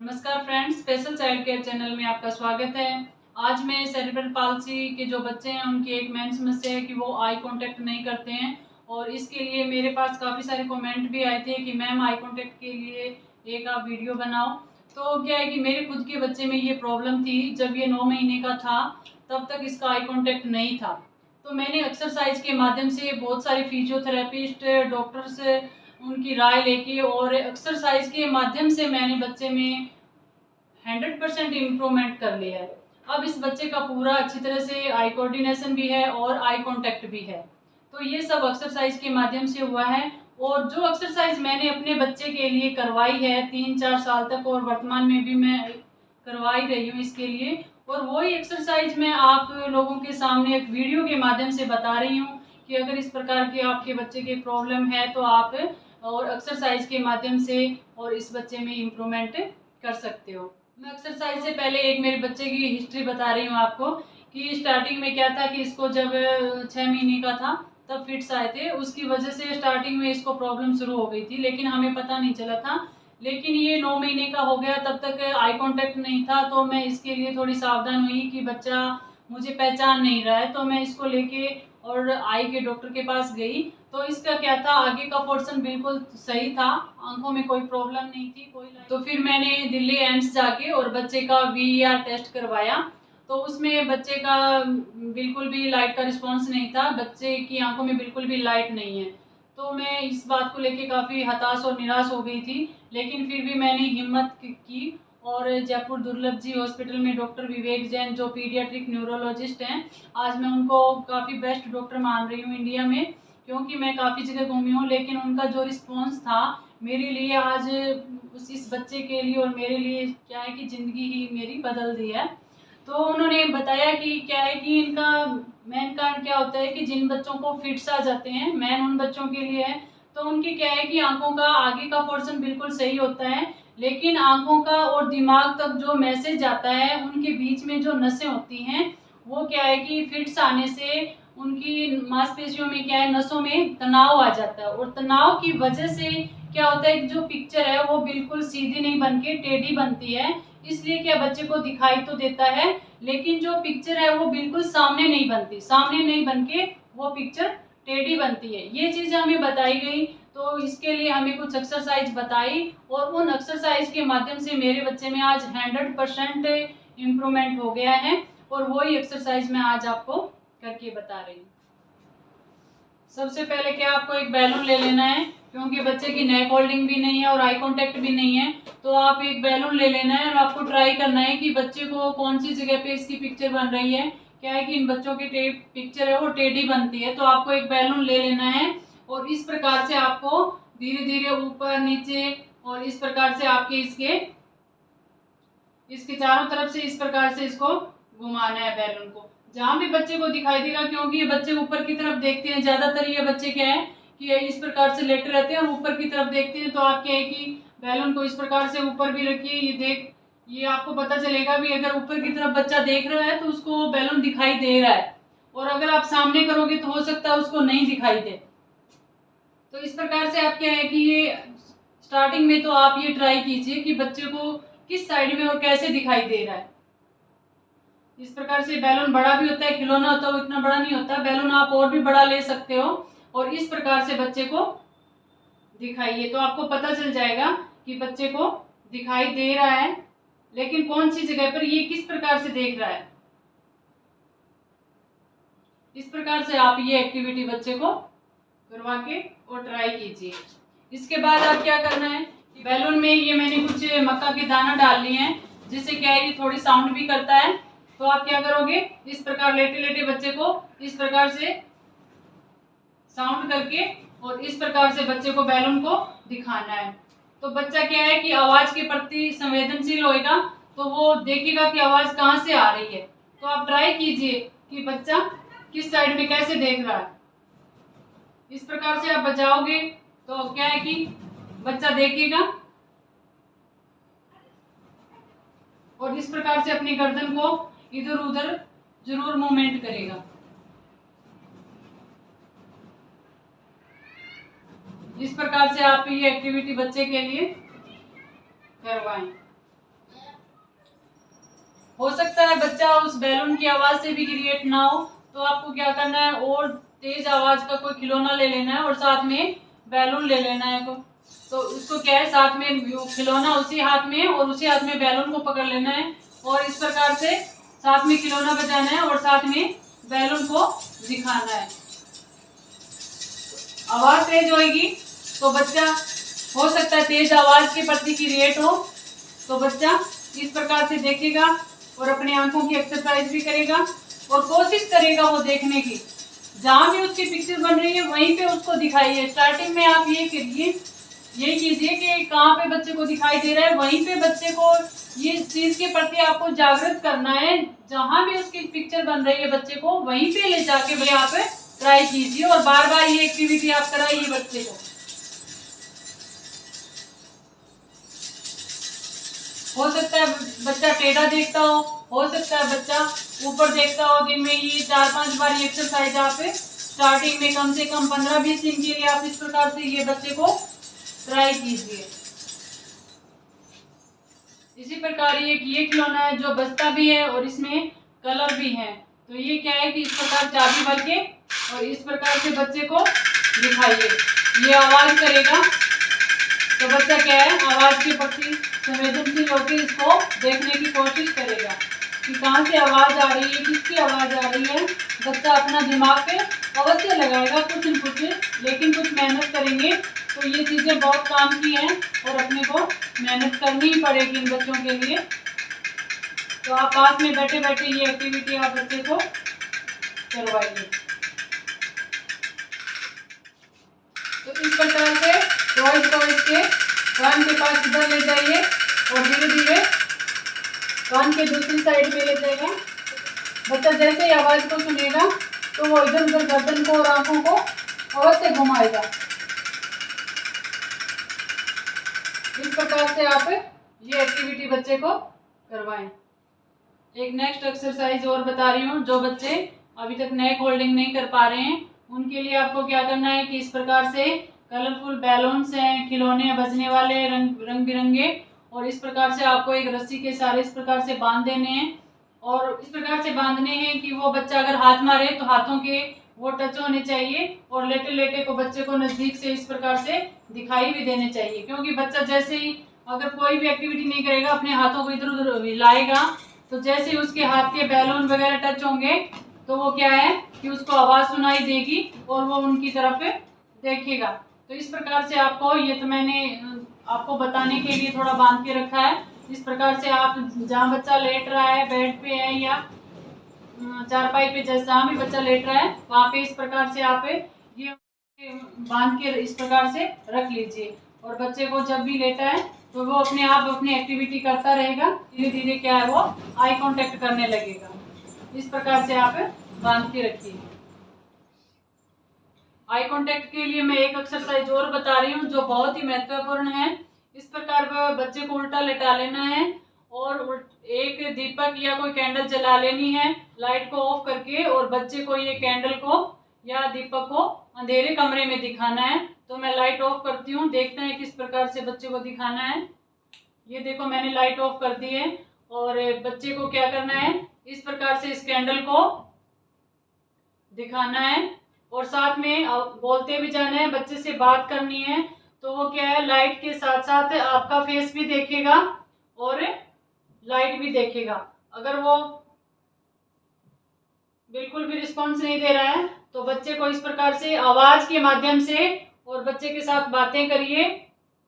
नमस्कार friends, special child care channel में आपका स्वागत है। आज मैं सेरेब्रल पाल्सी के जो बच्चे हैं उनकी एक मेन समस्या है कि वो आई कांटेक्ट नहीं करते हैं और इसके लिए मेरे पास काफ़ी सारे कमेंट भी आए थे कि मैम आई कांटेक्ट के लिए एक आप वीडियो बनाओ। तो क्या है कि मेरे खुद के बच्चे में ये प्रॉब्लम थी। जब ये 9 महीने का था तब तक इसका आई कांटेक्ट नहीं था। तो मैंने एक्सरसाइज के माध्यम से बहुत सारे फिजियोथेरेपिस्ट, डॉक्टर्स उनकी राय लेके और एक्सरसाइज के माध्यम से मैंने बच्चे में 100% इम्प्रूवमेंट कर लिया है। अब इस बच्चे का पूरा अच्छी तरह से आई कोऑर्डिनेशन भी है और आई कांटेक्ट भी है। तो ये सब एक्सरसाइज के माध्यम से हुआ है। और जो एक्सरसाइज मैंने अपने बच्चे के लिए करवाई है 3-4 साल तक और वर्तमान में भी मैं करवाई रही हूँ इसके लिए, और वही एक्सरसाइज मैं आप लोगों के सामने एक वीडियो के माध्यम से बता रही हूँ कि अगर इस प्रकार की आपके बच्चे के प्रॉब्लम है तो आप और एक्सरसाइज के माध्यम से और इस बच्चे में इम्प्रूवमेंट कर सकते हो। मैं एक्सरसाइज से पहले एक मेरे बच्चे की हिस्ट्री बता रही हूँ आपको कि स्टार्टिंग में क्या था कि इसको जब 6 महीने का था तब फिट्स आए थे। उसकी वजह से स्टार्टिंग में इसको प्रॉब्लम शुरू हो गई थी, लेकिन हमें पता नहीं चला था। लेकिन ये 9 महीने का हो गया, तब तक आई कांटेक्ट नहीं था। तो मैं इसके लिए थोड़ी सावधान हुई कि बच्चा मुझे पहचान नहीं रहा है, तो मैं इसको लेके और आई के डॉक्टर के पास गई। तो इसका क्या था, आगे का पोर्शन बिल्कुल सही था, आंखों में कोई प्रॉब्लम नहीं थी कोई। तो फिर मैंने दिल्ली एम्स जाके और बच्चे का वीईआर टेस्ट करवाया। तो उसमें बच्चे का बिल्कुल भी लाइट का रिस्पांस नहीं था, बच्चे की आंखों में बिल्कुल भी लाइट नहीं है। तो मैं इस बात को लेके काफ़ी हताश और निराश हो गई थी। लेकिन फिर भी मैंने हिम्मत की और जयपुर दुर्लभ जी हॉस्पिटल में डॉक्टर विवेक जैन जो पीडियाट्रिक न्यूरोलॉजिस्ट हैं, आज मैं उनको काफ़ी बेस्ट डॉक्टर मान रही हूँ इंडिया में, क्योंकि मैं काफ़ी जगह घूमी हूँ। लेकिन उनका जो रिस्पॉन्स था मेरे लिए आज इस बच्चे के लिए और मेरे लिए क्या है कि ज़िंदगी ही मेरी बदल दी है। तो उन्होंने बताया कि क्या है कि इनका मेन कारण क्या होता है कि जिन बच्चों को फिट्स आ जाते हैं, मेन उन बच्चों के लिए है। तो उनकी क्या है कि आंखों का आगे का पोर्शन बिल्कुल सही होता है, लेकिन आंखों का और दिमाग तक जो मैसेज जाता है उनके बीच में जो नसें होती हैं वो क्या है कि फिट्स आने से उनकी मांसपेशियों में क्या है, नसों में तनाव आ जाता है। और तनाव की वजह से क्या होता है कि जो पिक्चर है वो बिल्कुल सीधी नहीं बन के टेढ़ी बनती है। इसलिए क्या बच्चे को दिखाई तो देता है, लेकिन जो पिक्चर है वो बिल्कुल सामने नहीं बनती, सामने नहीं बन के वो पिक्चर टेढ़ी बनती है। ये चीज़ हमें बताई गई। तो इसके लिए हमें कुछ एक्सरसाइज बताई और उन एक्सरसाइज के माध्यम से मेरे बच्चे में आज 100% इम्प्रूवमेंट हो गया है। और वही एक्सरसाइज मैं आज आपको करके बता रही हूँ। सबसे पहले क्या आपको एक बैलून ले लेना है, क्योंकि बच्चे की नेक होल्डिंग भी नहीं है और आई कांटेक्ट भी नहीं है। तो आप एक बैलून ले लेना है और आपको ट्राई करना है कि बच्चे को कौन सी जगह पे इसकी पिक्चर बन रही है। क्या है कि इन बच्चों की पिक्चर है वो टेढ़ी बनती है। तो आपको एक बैलून ले लेना है और इस प्रकार से आपको धीरे धीरे ऊपर नीचे और इस प्रकार से आपके इसके चारों तरफ से इस प्रकार से इसको घुमाना है बैलून को, जहां भी बच्चे को दिखाई देगा। क्योंकि ये बच्चे ऊपर की तरफ देखते हैं ज्यादातर, ये बच्चे क्या है कि इस प्रकार से लेटे रहते हैं और ऊपर की तरफ देखते हैं। तो आप क्या है कि बैलून को इस प्रकार से ऊपर भी रखिए। ये आपको पता चलेगा भी अगर ऊपर की तरफ बच्चा देख रहा है तो उसको बैलून दिखाई दे रहा है, और अगर आप सामने करोगे तो हो सकता है उसको नहीं दिखाई दे। तो इस प्रकार से आप क्या है कि ये स्टार्टिंग में तो आप ये ट्राई कीजिए कि बच्चे को किस साइड में और कैसे दिखाई दे रहा है। इस प्रकार से बैलून बड़ा भी होता है, खिलौना होता है, वो इतना बड़ा नहीं होता। बैलून आप और भी बड़ा ले सकते हो और इस प्रकार से बच्चे को दिखाइए। तो आपको पता चल जाएगा कि बच्चे को दिखाई दे रहा है, लेकिन कौन सी जगह पर ये किस प्रकार से देख रहा है। इस प्रकार से आप ये एक्टिविटी बच्चे को करवा के और ट्राई कीजिए। इसके बाद आप क्या करना है कि बैलून में ये मैंने कुछ मक्का के दाना डाल लिए हैं, जिससे क्या है कि थोड़ी साउंड भी करता है। तो आप क्या करोगे, इस प्रकार लेटे लेटे बच्चे को इस प्रकार से साउंड करके और इस प्रकार से बच्चे को बैलून को दिखाना है। तो बच्चा क्या है कि आवाज के प्रति संवेदनशील होएगा, तो वो देखेगा कि आवाज कहाँ से आ रही है। तो आप ट्राई कीजिए कि बच्चा किस साइड में कैसे देख रहा है। इस प्रकार से आप बजाओगे तो क्या है कि बच्चा देखेगा और इस प्रकार से अपनी गर्दन को इधर उधर जरूर मूवमेंट करेगा। इस प्रकार से आप ये एक्टिविटी बच्चे के लिए करवाएं। हो सकता है बच्चा उस बैलून की आवाज से भी क्रिएट ना हो, तो आपको क्या करना है, और तेज आवाज का कोई खिलौना ले लेना है और साथ में बैलून ले लेना है। तो उसको क्या है, साथ में खिलौना उसी हाथ में और उसी हाथ में बैलून को पकड़ लेना है और इस प्रकार से साथ में खिलौना बजाना है और साथ में बैलून को दिखाना है। आवाज तेज होगी तो बच्चा, हो सकता है तेज आवाज के प्रति क्रिएट हो, तो बच्चा इस प्रकार से देखेगा और अपनी आंखों की एक्सरसाइज भी करेगा और कोशिश करेगा वो देखने की। जहां भी उसकी पिक्चर बन रही है वहीं पे उसको दिखाइए। स्टार्टिंग में आप ये करिए, यही कीजिए कि कहाँ पे बच्चे को दिखाई दे रहा है वहीं पे बच्चे को ये चीज के प्रति आपको जागृत करना है। जहां भी उसकी पिक्चर बन रही है बच्चे को वहीं पे ले जाके भाई आप ट्राई कीजिए और बार बार ये एक्टिविटी आप कराइए बच्चे को। हो सकता है बच्चा टेढ़ा देखता हो सकता है बच्चा ऊपर देखता हो। दिन में ये 4-5 बार ये एक्सरसाइज आप स्टार्टिंग में कम से कम 15-20 दिन के लिए आप इस प्रकार से ये बच्चे को ट्राई कीजिए। इसी प्रकार ये खिलौना है जो बजता भी है और इसमें कलर भी है। तो ये क्या है कि इस प्रकार चाबी भर के और इस प्रकार से बच्चे को दिखाइए। ये आवाज करेगा तो बच्चा क्या है, आवाज के प्रति संवेदनशील होकर इसको देखने की कोशिश करेगा कि कहाँ से आवाज आ रही है, किसकी आवाज आ रही है। बच्चा अपना दिमाग पे अवश्य लगाएगा कुछ न कुछ, लेकिन कुछ मेहनत करेंगे तो ये चीजें बहुत काम की हैं और अपने को मेहनत करनी ही पड़ेगी इन बच्चों के लिए। तो आप पास में बैठे बैठे ये एक्टिविटी आप बच्चे को करवाइए। तो इस प्रकार से टॉयज को इसके कान के पास इधर ले जाइए और धीरे धीरे कान के दूसरी साइड में ले जाएगा। बच्चा जैसे ही आवाज को सुनेगा तो वो इधर उधर गर्दन को और आंखों को अवश्य घुमाएगा। इस प्रकार से आप ये एक्टिविटी बच्चे को करवाएं। एक नेक्स्ट एक्सरसाइज और बता रही हूँ। जो बच्चे अभी तक नेक होल्डिंग नहीं कर पा रहे हैं उनके लिए आपको क्या करना है कि इस प्रकार से कलरफुल बैलून्स हैं, खिलौने बजने वाले रंग बिरंगे, और इस प्रकार से आपको एक रस्सी के सहारे इस प्रकार से बांध देने हैं और इस प्रकार से बांधने हैं कि वो बच्चा अगर हाथ मारे तो हाथों के वो टच होने चाहिए और लेटे लेटे को बच्चे को नजदीक से इस प्रकार से दिखाई भी देने चाहिए। क्योंकि बच्चा जैसे ही अगर कोई भी एक्टिविटी नहीं करेगा, अपने हाथों को इधर उधर हिलाएगा, तो जैसे ही उसके हाथ के बैलून वगैरह टच होंगे तो वो क्या है कि उसको आवाज सुनाई देगी और वो उनकी तरफ देखेगा। तो इस प्रकार से आपको, ये तो मैंने आपको बताने के लिए थोड़ा बांध के रखा है। इस प्रकार से आप जहाँ बच्चा लेट रहा है, बेड पे है या चारपाई पे, जहाँ भी बच्चा लेट रहा है वहाँ पे इस प्रकार से आप ये बांध के इस प्रकार से रख लीजिए और बच्चे को जब भी लेटा है तो वो अपने आप अपनी एक्टिविटी करता रहेगा। धीरे धीरे क्या है वो आई कांटेक्ट करने लगेगा। इस प्रकार से आप बांध के रखिए। आई कांटेक्ट के लिए मैं एक एक्सरसाइज और बता रही हूँ जो बहुत ही महत्वपूर्ण है। इस प्रकार बच्चे को उल्टा लेटा लेना है और एक दीपक या कोई कैंडल जला लेनी है लाइट को ऑफ करके, और बच्चे को ये कैंडल को या दीपक को अंधेरे कमरे में दिखाना है। तो मैं लाइट ऑफ करती हूँ, देखते हैं किस प्रकार से बच्चे को दिखाना है। ये देखो मैंने लाइट ऑफ कर दी है और बच्चे को क्या करना है, इस प्रकार से इस कैंडल को दिखाना है और साथ में बोलते भी जाना है, बच्चे से बात करनी है। तो वो क्या है, लाइट के साथ साथ आपका फेस भी देखेगा और लाइट भी देखेगा। अगर वो बिल्कुल भी रिस्पॉन्स नहीं दे रहा है तो बच्चे को इस प्रकार से आवाज के माध्यम से और बच्चे के साथ बातें करिए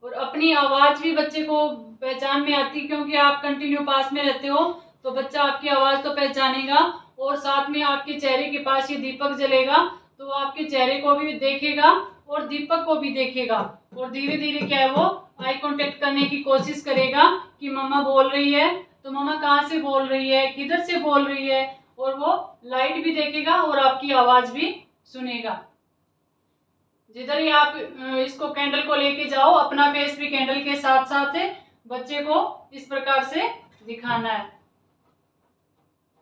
और अपनी आवाज भी बच्चे को पहचान में आती, क्योंकि आप कंटिन्यू पास में रहते हो तो बच्चा आपकी आवाज तो पहचानेगा और साथ में आपके चेहरे के पास ये दीपक जलेगा तो वो आपके चेहरे को भी देखेगा और दीपक को भी देखेगा और धीरे धीरे क्या है वो आई कांटेक्ट करने की कोशिश करेगा कि मम्मा बोल रही है, तो मम्मा कहाँ से बोल रही है, किधर से बोल रही है, और वो लाइट भी देखेगा और आपकी आवाज भी सुनेगा। जिधर ही आप इसको कैंडल को लेके जाओ, अपना फेस भी कैंडल के साथ साथ बच्चे को इस प्रकार से दिखाना है।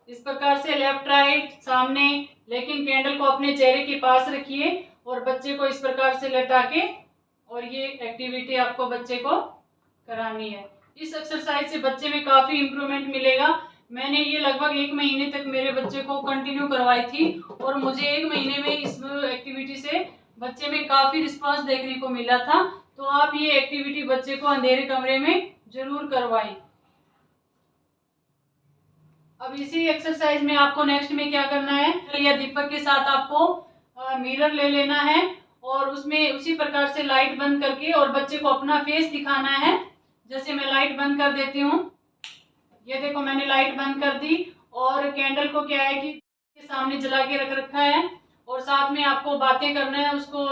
इस प्रकार से लेफ्ट राइट सामने, लेकिन कैंडल को अपने चेहरे के पास रखिए और बच्चे को इस प्रकार से लटा के, और ये एक्टिविटी आपको बच्चे को करानी है। इस एक्सरसाइज से बच्चे में काफी इम्प्रूवमेंट मिलेगा। मैंने ये लगभग 1 महीने तक मेरे बच्चे को कंटिन्यू करवाई थी और मुझे 1 महीने में इस एक्टिविटी से बच्चे में काफ़ी रिस्पांस देखने को मिला था। तो आप ये एक्टिविटी बच्चे को अंधेरे कमरे में जरूर करवाएं। अब इसी एक्सरसाइज में आपको नेक्स्ट में क्या करना है, या दीपक के साथ आपको मिरर ले लेना है और उसमें उसी प्रकार से लाइट बंद करके और बच्चे को अपना फेस दिखाना है। जैसे मैं लाइट बंद कर देती हूँ, ये देखो मैंने लाइट बंद कर दी और कैंडल को क्या है कि सामने जला के रख रखा है और साथ में आपको बातें करना है, उसको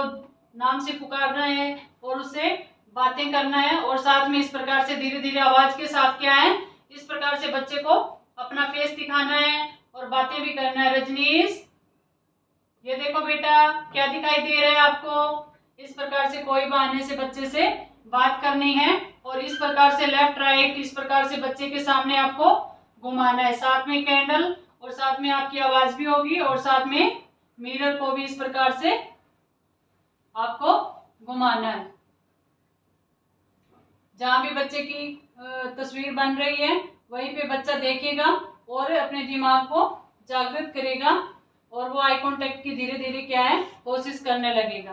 नाम से पुकारना है और उससे बातें करना है और साथ में इस प्रकार से धीरे धीरे आवाज के साथ क्या है, इस प्रकार से बच्चे को अपना फेस दिखाना है और बातें भी करना है। रजनीश, ये देखो बेटा क्या दिखाई दे रहा है आपको। इस प्रकार से कोई बहाने से बच्चे से बात करनी है और इस प्रकार से लेफ्ट राइट इस प्रकार से बच्चे के सामने आपको घुमाना है। साथ में कैंडल और साथ में आपकी आवाज भी होगी और साथ में मिरर को भी इस प्रकार से आपको घुमाना है। जहां भी बच्चे की तस्वीर बन रही है वहीं पे बच्चा देखेगा और अपने दिमाग को जागृत करेगा और वो आई कांटेक्ट की धीरे धीरे क्या है कोशिश करने लगेगा।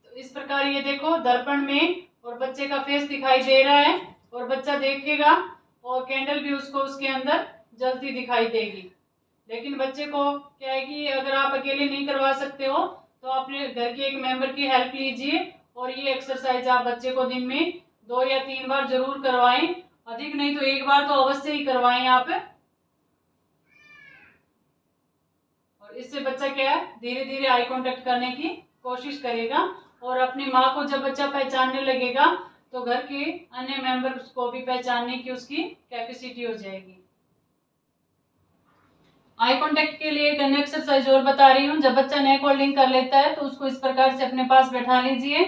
तो इस प्रकार ये देखो दर्पण में और बच्चे का फेस दिखाई दे रहा है और बच्चा देखेगा और कैंडल भी उसको उसके अंदर जलती दिखाई देगी। लेकिन बच्चे को क्या है कि अगर आप अकेले नहीं करवा सकते हो तो अपने घर के एक मेंबर की हेल्प लीजिए और ये एक्सरसाइज आप बच्चे को दिन में 2 या 3 बार जरूर करवाएं, अधिक नहीं तो 1 बार तो अवश्य ही करवाएं आप। और इससे बच्चा क्या है धीरे धीरे आई कांटेक्ट करने की कोशिश करेगा और अपनी माँ को जब बच्चा पहचानने लगेगा तो घर के अन्य मेंबर्स को भी पहचानने की उसकी कैपेसिटी हो जाएगी। आई कांटेक्ट के लिए एक अन्य एक्सरसाइज और बता रही हूँ। जब बच्चा नेक होल्डिंग कर लेता है तो उसको इस प्रकार से अपने पास बैठा लीजिए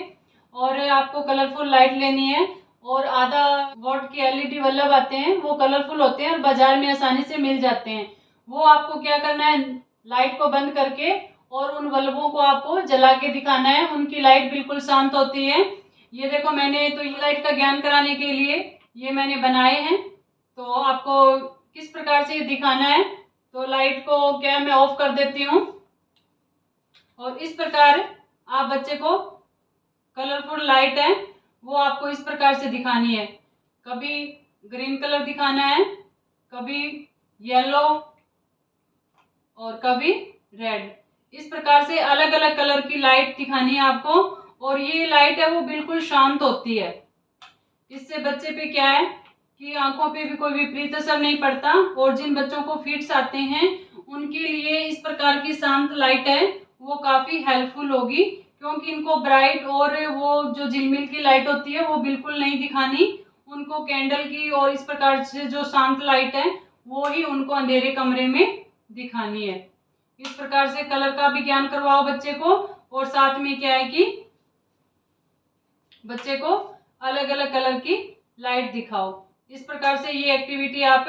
और आपको कलरफुल लाइट लेनी है और आधा वॉट की एलईडी बल्ब आते हैं, वो कलरफुल होते हैं और बाजार में आसानी से मिल जाते हैं। वो आपको क्या करना है, लाइट को बंद करके और उन बल्बों को आपको जला के दिखाना है। उनकी लाइट बिल्कुल शांत होती है। ये देखो मैंने तो ये लाइट का ज्ञान कराने के लिए ये मैंने बनाए हैं। तो आपको किस प्रकार से ये दिखाना है, तो लाइट को क्या मैं ऑफ कर देती हूँ और इस प्रकार आप बच्चे को कलरफुल लाइट है वो आपको इस प्रकार से दिखानी है। कभी ग्रीन कलर दिखाना है, कभी येलो और कभी रेड। इस प्रकार से अलग अलग कलर की लाइट दिखानी है आपको और ये लाइट है वो बिल्कुल शांत होती है। इससे बच्चे पे क्या है कि आंखों पे भी कोई विपरीत असर नहीं पड़ता और जिन बच्चों को फिट्स आते हैं उनके लिए इस प्रकार की शांत लाइट है वो काफ़ी हेल्पफुल होगी, क्योंकि इनको ब्राइट और वो जो झिलमिल की लाइट होती है वो बिल्कुल नहीं दिखानी। उनको कैंडल की और इस प्रकार से जो शांत लाइट है वो ही उनको अंधेरे कमरे में दिखानी है। इस प्रकार से कलर का भी ज्ञान करवाओ बच्चे को और साथ में क्या है कि बच्चे को अलग अलग कलर की लाइट दिखाओ। इस प्रकार से ये एक्टिविटी आप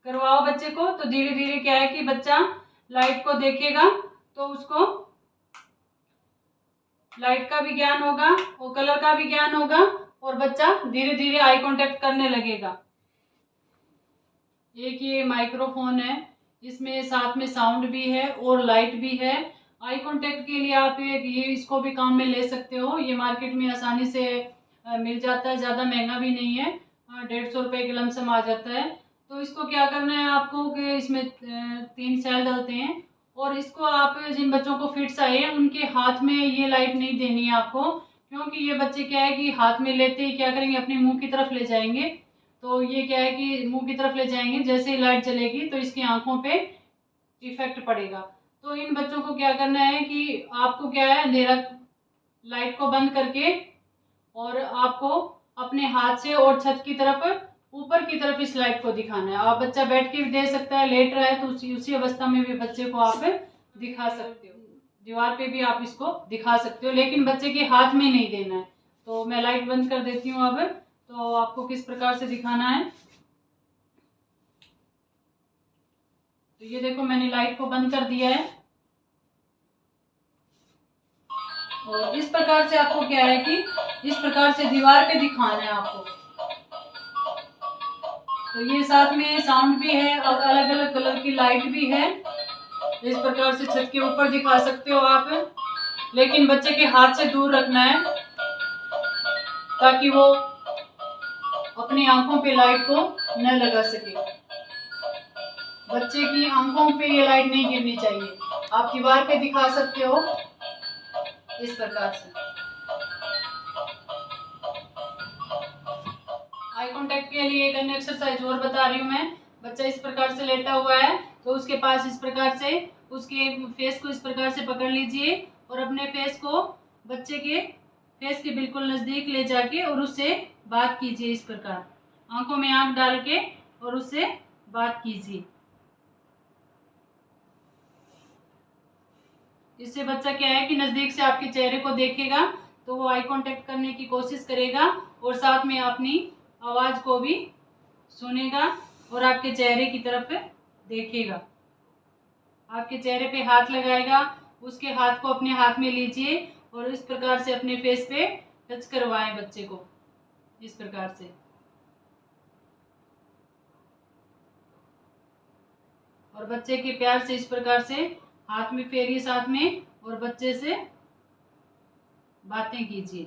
करवाओ बच्चे को तो धीरे धीरे क्या है कि बच्चा लाइट को देखेगा तो उसको लाइट का भी ज्ञान होगा और कलर का भी ज्ञान होगा और बच्चा धीरे धीरे आई कांटेक्ट करने लगेगा। एक ये माइक्रोफोन है, इसमें साथ में साउंड भी है और लाइट भी है। आई कांटेक्ट के लिए आप ये इसको भी काम में ले सकते हो। ये मार्केट में आसानी से मिल जाता है, ज़्यादा महंगा भी नहीं है, 150 रुपये के लमसम आ जाता है। तो इसको क्या करना है आपको कि इसमें 3 सेल डालते हैं और इसको आप जिन बच्चों को फिट्स आए हैं उनके हाथ में ये लाइट नहीं देनी है आपको, क्योंकि ये बच्चे क्या है कि हाथ में लेते ही क्या करेंगे अपने मुंह की तरफ ले जाएंगे। तो ये क्या है कि मुंह की तरफ ले जाएंगे, जैसे ही लाइट जलेगी तो इसकी आंखों पे इफेक्ट पड़ेगा। तो इन बच्चों को क्या करना है कि आपको क्या है अंधेरा लाइट को बंद करके और आपको अपने हाथ से और छत की तरफ ऊपर की तरफ इस लाइट को दिखाना है। आप बच्चा बैठ के भी दे सकता है, लेट रहा है तो उसी अवस्था में भी बच्चे को आप दिखा सकते हो। दीवार पे भी आप इसको दिखा सकते हो, लेकिन बच्चे के हाथ में नहीं देना है। तो मैं लाइट बंद कर देती हूँ अब, तो आपको किस प्रकार से दिखाना है। तो ये देखो मैंने लाइट को बंद कर दिया है और इस प्रकार से आपको क्या है कि इस प्रकार से दीवार पे दिखाना है आपको। तो ये साथ में साउंड भी है और अलग अलग कलर की लाइट भी है। इस प्रकार से छत के ऊपर दिखा सकते हो आप, लेकिन बच्चे के हाथ से दूर रखना है ताकि वो अपनी आंखों पे लाइट को न लगा सके। बच्चे की आंखों पे ये लाइट नहीं गिरनी चाहिए। आप दीवार पे दिखा सकते हो इस प्रकार से। आई कांटेक्ट के लिए एक अन्य एक्सरसाइज और बता रही हूँ मैं। बच्चा इस प्रकार से लेटा हुआ है तो उसके पास इस प्रकार से उसके फेस को इस प्रकार से पकड़ लीजिए और अपने फेस को बच्चे के फेस के बिल्कुल नजदीक ले जाके और उससे बात कीजिए। इस प्रकार आंखों में आंख डाल के और उससे बात कीजिए। इससे बच्चा क्या है कि नजदीक से आपके चेहरे को देखेगा तो वो आई कांटेक्ट करने की कोशिश करेगा और साथ में अपनी आवाज को भी सुनेगा और आपके चेहरे की तरफ देखेगा। आपके चेहरे पे हाथ लगाएगा, उसके हाथ को अपने हाथ में लीजिए और इस प्रकार से अपने फेस पे टच करवाएं बच्चे को इस प्रकार से। और बच्चे के प्यार से इस प्रकार से हाथ में फेरिए साथ में और बच्चे से बातें कीजिए।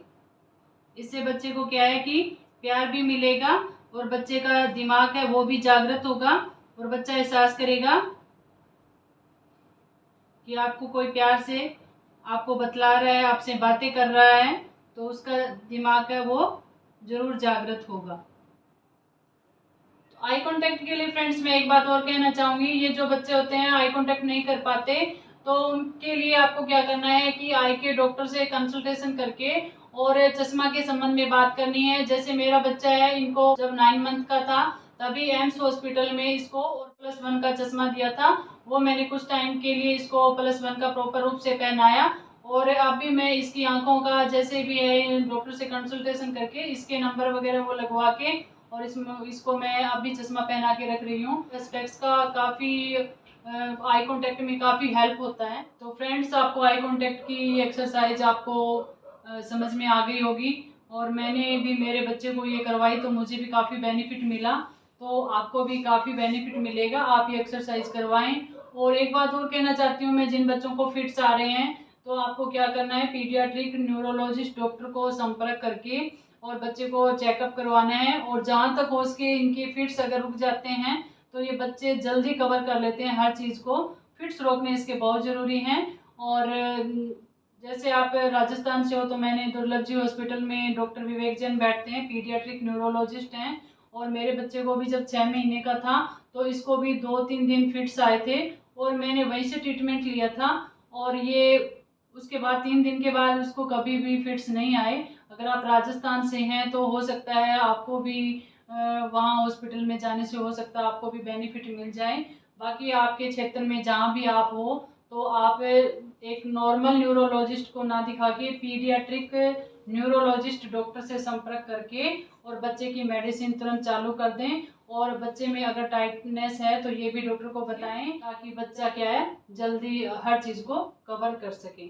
इससे बच्चे को क्या है कि प्यार भी मिलेगा और बच्चे का दिमाग है वो भी जागृत होगा और बच्चा एहसास करेगा कि आपको कोई प्यार से आपको बतला रहा है, आपसे बातें कर रहा है, तो उसका दिमाग है वो जरूर जागृत होगा। आई कांटेक्ट के लिए फ्रेंड्स मैं एक बात और कहना चाहूँगी, ये जो बच्चे होते हैं आई कांटेक्ट नहीं कर पाते तो उनके लिए आपको क्या करना है कि आई के डॉक्टर से कंसल्टेशन करके और चश्मा के संबंध में बात करनी है। जैसे मेरा बच्चा है, इनको जब 9 मंथ का था तभी एम्स हॉस्पिटल में इसको और +1 का चश्मा दिया था। वो मैंने कुछ टाइम के लिए इसको +1 का प्रॉपर रूप से पहनाया और अभी मैं इसकी आंखों का जैसे भी है डॉक्टर से कंसल्टेशन करके इसके नंबर वगैरह वो लगवा के और इसको मैं अभी चश्मा पहना के रख रही हूँ। स्पेक्स का काफ़ी आई कांटेक्ट में काफ़ी हेल्प होता है। तो फ्रेंड्स आपको आई कांटेक्ट की एक्सरसाइज आपको समझ में आ गई होगी और मैंने भी मेरे बच्चे को ये करवाई तो मुझे भी काफ़ी बेनिफिट मिला, तो आपको भी काफ़ी बेनिफिट मिलेगा। आप ये एक्सरसाइज करवाएं। और एक बात और कहना चाहती हूँ मैं, जिन बच्चों को फिट्स आ रहे हैं तो आपको क्या करना है, पीडियाट्रिक न्यूरोलॉजिस्ट डॉक्टर को संपर्क करके और बच्चे को चेकअप करवाना है। और जहाँ तक हो सके इनके फिट्स अगर रुक जाते हैं तो ये बच्चे जल्दी कवर कर लेते हैं हर चीज़ को। फिट्स रोकने इसके बहुत ज़रूरी हैं। और जैसे आप राजस्थान से हो तो मैंने दुर्लभ जी हॉस्पिटल में डॉक्टर विवेक जैन बैठते हैं, पीडियाट्रिक न्यूरोलॉजिस्ट हैं। और मेरे बच्चे को भी जब 6 महीने का था तो इसको भी 2-3 दिन फिट्स आए थे और मैंने वहीं से ट्रीटमेंट लिया था और ये उसके बाद 3 दिन के बाद उसको कभी भी फिट्स नहीं आए। अगर आप राजस्थान से हैं तो हो सकता है आपको भी वहाँ हॉस्पिटल में जाने से हो सकता है आपको भी बेनिफिट मिल जाए। बाकी आपके क्षेत्र में जहाँ भी आप हो तो आप एक नॉर्मल न्यूरोलॉजिस्ट को ना दिखा के पीडियाट्रिक न्यूरोलॉजिस्ट डॉक्टर से संपर्क करके और बच्चे की मेडिसिन तुरंत चालू कर दें। और बच्चे में अगर टाइटनेस है तो ये भी डॉक्टर को बताएं ताकि बच्चा क्या है जल्दी हर चीज़ को कवर कर सके।